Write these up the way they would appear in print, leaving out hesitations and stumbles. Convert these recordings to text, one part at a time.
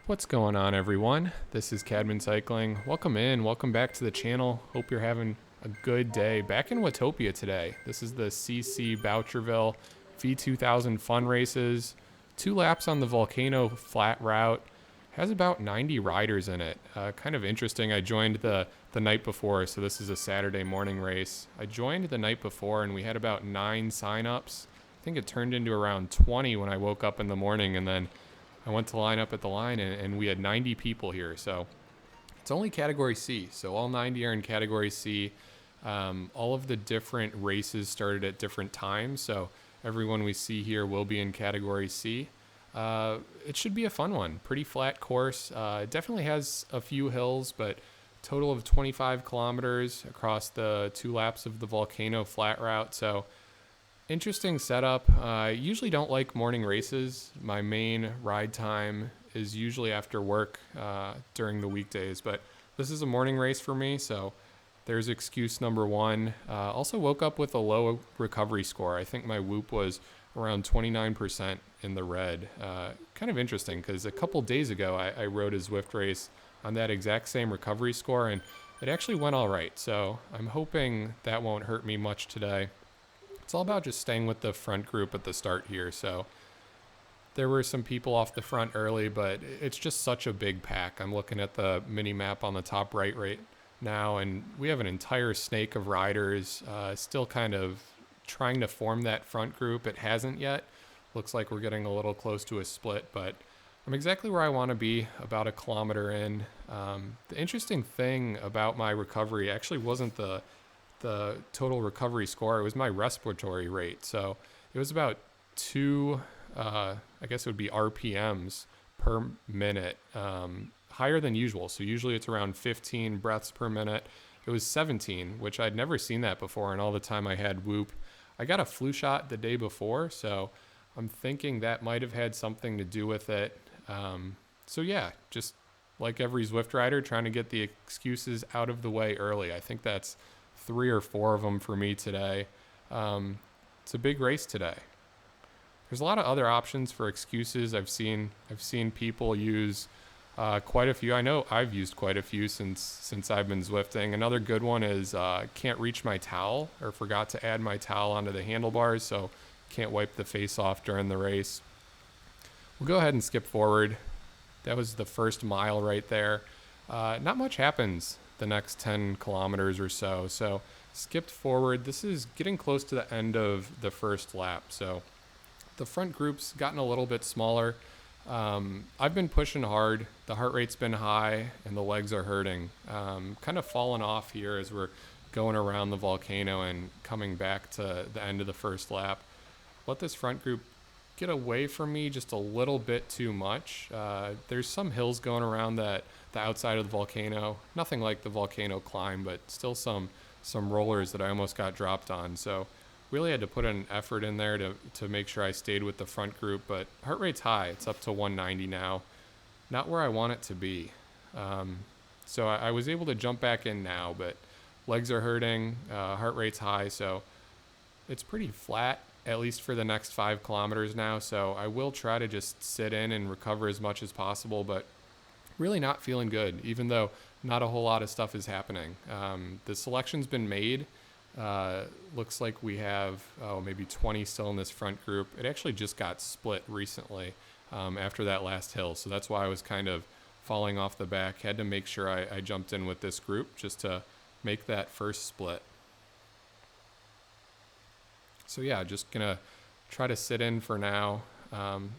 What's going on, everyone? This is Cadman Cycling. Welcome in, welcome back to the channel. Hope you're having a good day. Back in Watopia today. This is the CC Boucherville V2000 Fun races. 2 laps on the Volcano Flat Route. Has about 90 riders in it. Kind of interesting. I joined the night before, so this is a Saturday morning race. I joined the night before and we had about 9 signups. I think it turned into around 20 when I woke up in the morning, and then I went to line up at the line and we had 90 people here. So it's only category C. So all 90 are in category C. All of the different races started at different times. So everyone we see here will be in category C. It should be a fun one. Pretty flat course. It definitely has a few hills, but total of 25 kilometers across the 2 laps of the Volcano Flat Route. So interesting setup. I usually don't like morning races. My main ride time is usually after work during the weekdays, but this is a morning race for me, so there's excuse number one. Also woke up with a low recovery score. I think my whoop was around 29% in the red. Kind of interesting because a couple days ago I rode a Zwift race on that exact same recovery score, and it actually went all right. So I'm hoping that won't hurt me much today. It's all about just staying with the front group at the start here. So there were some people off the front early, but it's just such a big pack. I'm looking at the mini map on the top right now, and we have an entire snake of riders still kind of trying to form that front group. It hasn't yet. Looks like we're getting a little close to a split, but I'm exactly where I want to be, about a kilometer in. The interesting thing about my recovery actually wasn't the total recovery score. It was my respiratory rate. So it was about 2, I guess it would be RPMs per minute, higher than usual. So usually it's around 15 breaths per minute. It was 17, which I'd never seen that before. And all the time I had whoop. I got a flu shot the day before, so I'm thinking that might have had something to do with it. So yeah, just like every Zwift rider, trying to get the excuses out of the way early. I think that's 3 or 4 of them for me today. It's a big race today. There's a lot of other options for excuses. I've seen people use quite a few. I know I've used quite a few since I've been Zwifting. Another good one is can't reach my towel, or forgot to add my towel onto the handlebars, so can't wipe the face off during the race. We'll go ahead and skip forward. That was the first mile right there. Not much happens the next 10 kilometers or so. So skipped forward. This is getting close to the end of the first lap. So the front group's gotten a little bit smaller. I've been pushing hard. The heart rate's been high and the legs are hurting. Kind of falling off here as we're going around the volcano and coming back to the end of the first lap. Let this front group get away from me just a little bit too much. There's some hills going around the outside of the volcano. Nothing like the volcano climb, but still some rollers that I almost got dropped on. So really had to put an effort in there to make sure I stayed with the front group. But heart rate's high. It's up to 190 now. Not where I want it to be. So I was able to jump back in now, but legs are hurting. Heart rate's high, so it's pretty flat, at least for the next 5 kilometers now. So I will try to just sit in and recover as much as possible, but really not feeling good, even though not a whole lot of stuff is happening. The selection's been made. Looks like we have maybe 20 still in this front group. It actually just got split recently after that last hill. So that's why I was kind of falling off the back. Had to make sure I jumped in with this group just to make that first split. So yeah, just gonna try to sit in for now.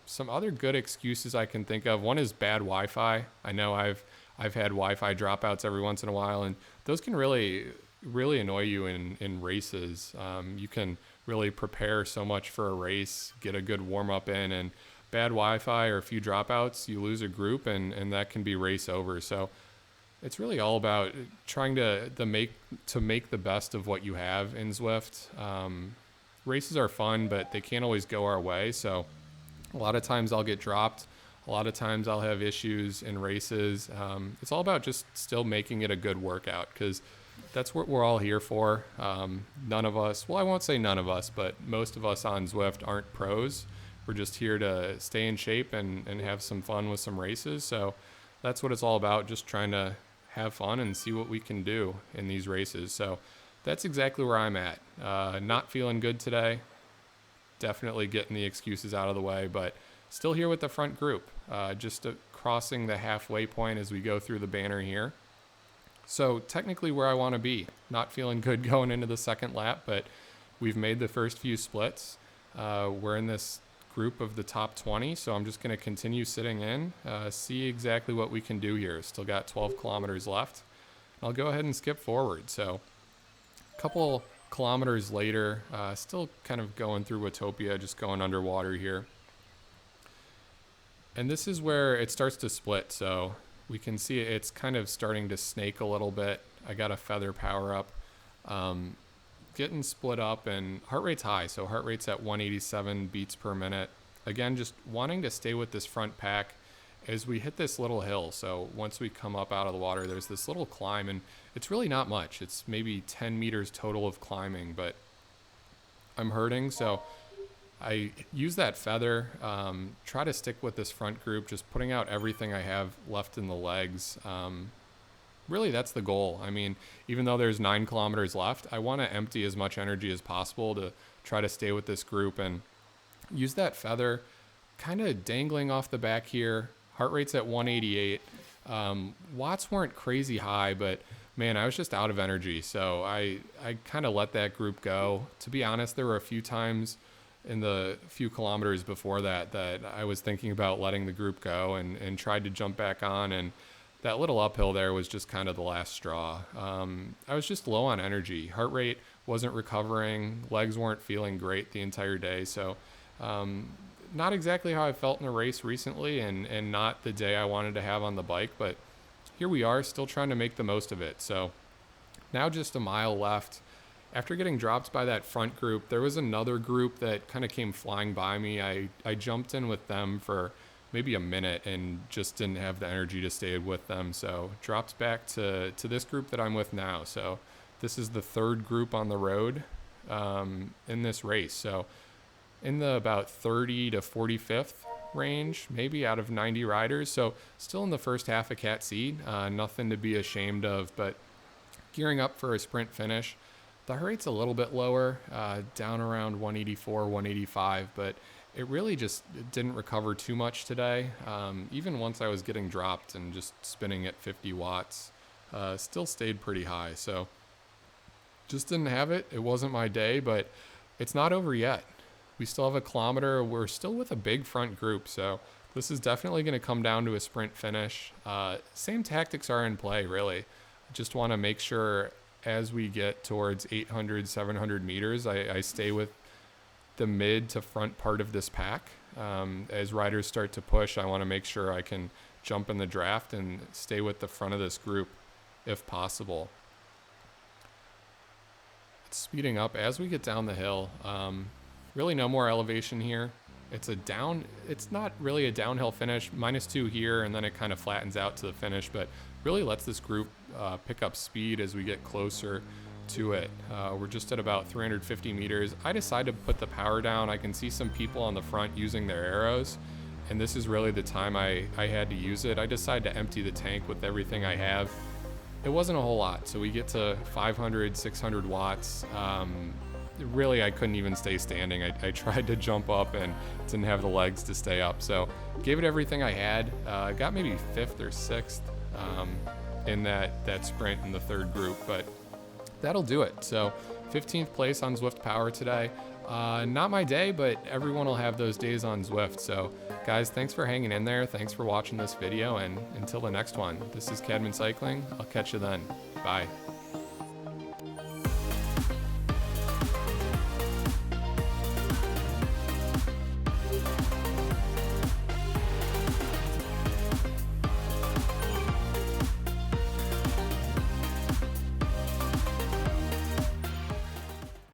Some other good excuses I can think of. One is bad Wi-Fi. I know I've had Wi-Fi dropouts every once in a while, and those can really annoy you in races. You can really prepare so much for a race, get a good warm up in, and bad Wi-Fi or a few dropouts, you lose a group, and that can be race over. So it's really all about trying to make the best of what you have in Zwift. Races are fun, but they can't always go our way. So a lot of times I'll get dropped. A lot of times I'll have issues in races. It's all about just still making it a good workout, because that's what we're all here for. None of us, well, I won't say none of us, but most of us on Zwift aren't pros. we're just here to stay in shape and have some fun with some races. So that's what it's all about, just trying to have fun and see what we can do in these races. So that's exactly where I'm at. Not feeling good today. Definitely getting the excuses out of the way, but still here with the front group, just crossing the halfway point as we go through the banner here. So technically where I want to be. Not feeling good going into the second lap, but we've made the first few splits. We're in this group of the top 20, so I'm just going to continue sitting in, see exactly what we can do here. Still got 12 kilometers left. I'll go ahead and skip forward. So a couple kilometers later, still kind of going through Watopia, just going underwater here. And this is where it starts to split, so we can see it's kind of starting to snake a little bit. I got a feather power up, getting split up, and heart rate's high, so heart rate's at 187 beats per minute. Again, just wanting to stay with this front pack as we hit this little hill. So once we come up out of the water, there's this little climb, and it's really not much. It's maybe 10 meters total of climbing, but I'm hurting, so I use that feather, try to stick with this front group, just putting out everything I have left in the legs. Really, that's the goal. I mean, even though there's 9 kilometers left, I want to empty as much energy as possible to try to stay with this group and use that feather kind of dangling off the back here. Heart rate's at 188. Watts weren't crazy high, but man, I was just out of energy. So I kind of let that group go. To be honest, there were a few times in the few kilometers before that I was thinking about letting the group go and tried to jump back on, and that little uphill there was just kind of the last straw. I was just low on energy. Heart rate wasn't recovering. Legs weren't feeling great the entire day. So not exactly how I felt in a race recently, and not the day I wanted to have on the bike, but here we are still trying to make the most of it. So now just a mile left. After getting dropped by that front group, there was another group that kind of came flying by me. I jumped in with them for maybe a minute and just didn't have the energy to stay with them. So dropped back to this group that I'm with now. So this is the third group on the road in this race. So in the about 30 to 45th range, maybe out of 90 riders. So still in the first half of Cat C, nothing to be ashamed of, but gearing up for a sprint finish. The heart rate's a little bit lower, down around 184, 185, but it really just didn't recover too much today. Even once I was getting dropped and just spinning at 50 watts, still stayed pretty high. So just didn't have it. It wasn't my day, but it's not over yet. We still have a kilometer. We're still with a big front group, so this is definitely going to come down to a sprint finish. Same tactics are in play, really. Just want to make sure as we get towards 800, 700 meters, I stay with the mid to front part of this pack. As riders start to push, I want to make sure I can jump in the draft and stay with the front of this group if possible. It's speeding up as we get down the hill. Really no more elevation here. It's not really a downhill finish, -2 here, and then it kind of flattens out to the finish, but really lets this group pick up speed as we get closer to it. We're just at about 350 meters. I decided to put the power down. I can see some people on the front using their arrows, and this is really the time I had to use it. I decided to empty the tank with everything I have. It wasn't a whole lot, so we get to 500, 600 watts. Really, I couldn't even stay standing. I tried to jump up and didn't have the legs to stay up. So gave it everything I had. Got maybe 5th or 6th in that sprint in the third group, but that'll do it. So 15th place on Zwift Power today. Not my day, but everyone will have those days on Zwift. So guys, thanks for hanging in there. Thanks for watching this video, and until the next one, this is Cadman Cycling. I'll catch you then. Bye.